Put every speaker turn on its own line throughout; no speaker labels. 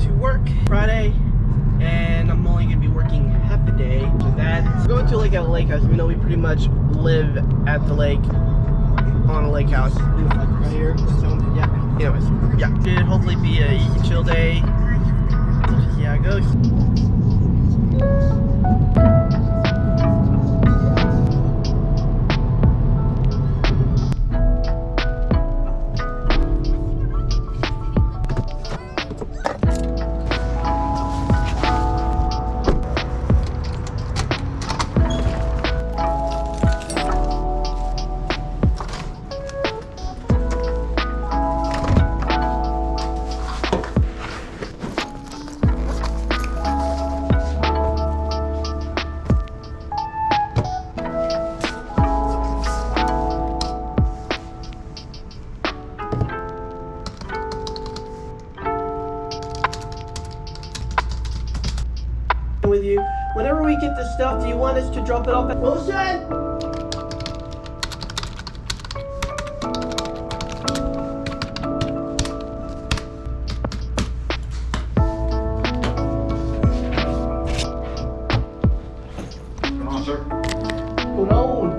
to work Friday, and I'm only gonna be working half a day. So that we're going to like a lake house. We know we pretty much live at the lake, on a lake house right here. So yeah. Anyways, yeah, should hopefully be a chill day. Let's see how it goes. With you. Whenever we get this stuff, do you want us to drop it off at Wilson?
Come on, sir.
Hold on.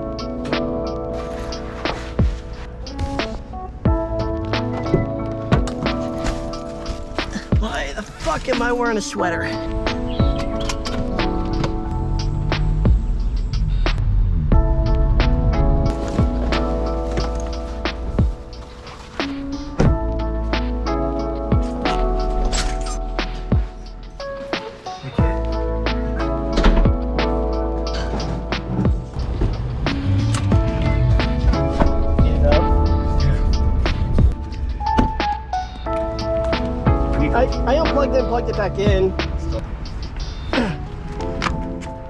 Why the fuck am I wearing a sweater? I unplugged it and plugged it back in.
Oh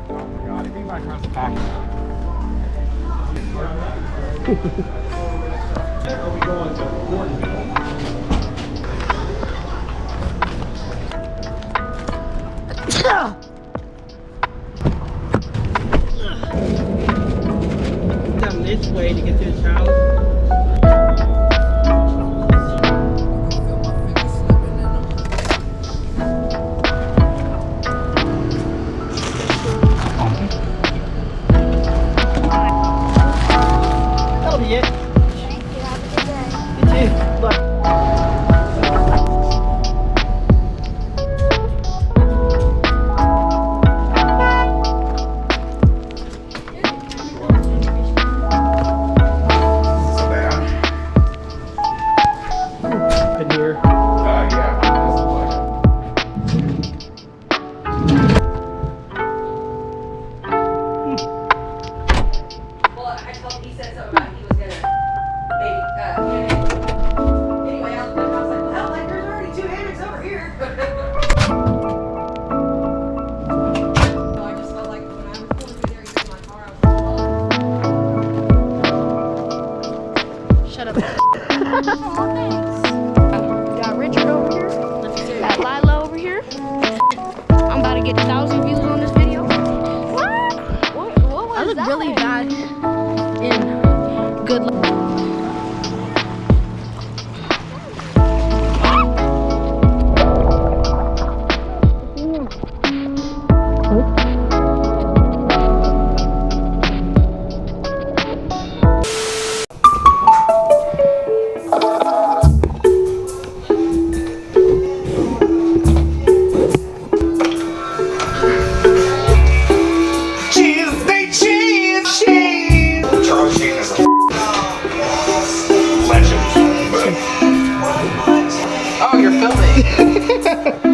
my god, if you back across the pack. Where are we going to?
Down this way to get to his house.
Got Richard over here. Got Lila over here. I'm about to get 1,000 views on this video. What was I look that? Really bad in good luck.
Oh, you're filming.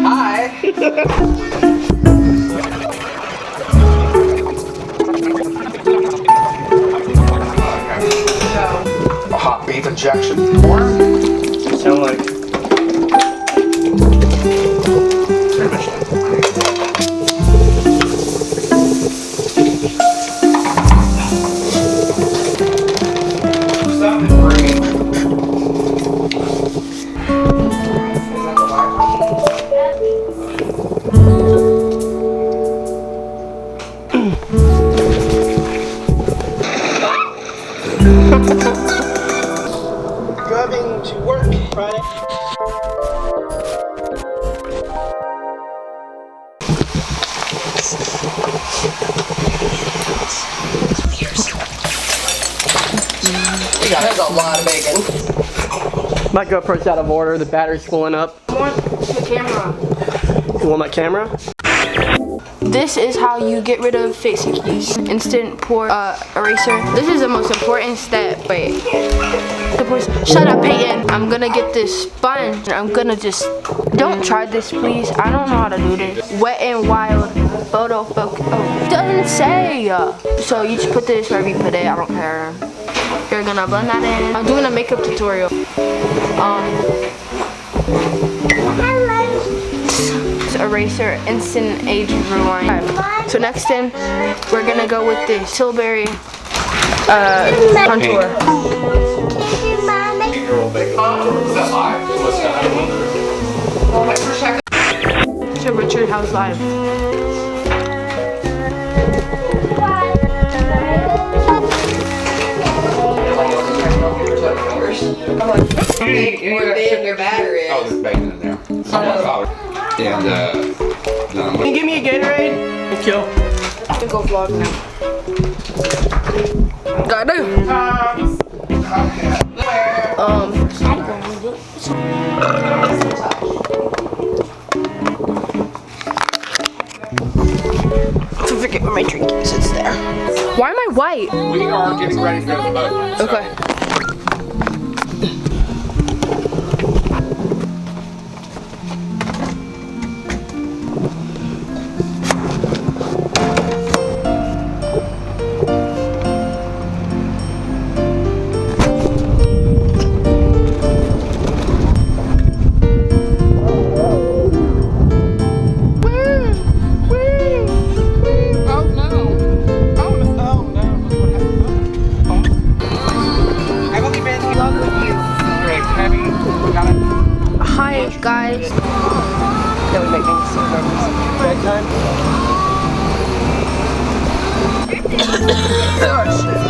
Hi. A hot beef injection.
Sound like
something green.
driving to work Friday.
a lot of bacon.
My GoPro's out of order. The battery's blowing up.
I want the camera.
You want my camera?
This is how you get rid of face keys. Instant pour eraser. This is the most important step. Wait. Shut up, Peyton. I'm gonna get this sponge. I'm gonna just. Don't try this, please. I don't know how to do this. Wet and Wild photo focus. Oh, it doesn't say. So you just put this wherever you put it. I don't care. You're gonna blend that in. I'm doing a makeup tutorial. Eraser, instant age rewind. So next thing, we're gonna go with the Tilbury contour. So Richard House Live.
Your battery.
Oh, there's bacon in there. And
Can you give me a Gatorade? Thank you.
I'm gonna go vlog now. Gotta do.
I forget where my drink is. It's there.
Why am I white?
we are getting ready to go to the boat. So.
Okay. Hi guys.
That would make me so nervous. Bedtime.
Oh, shit.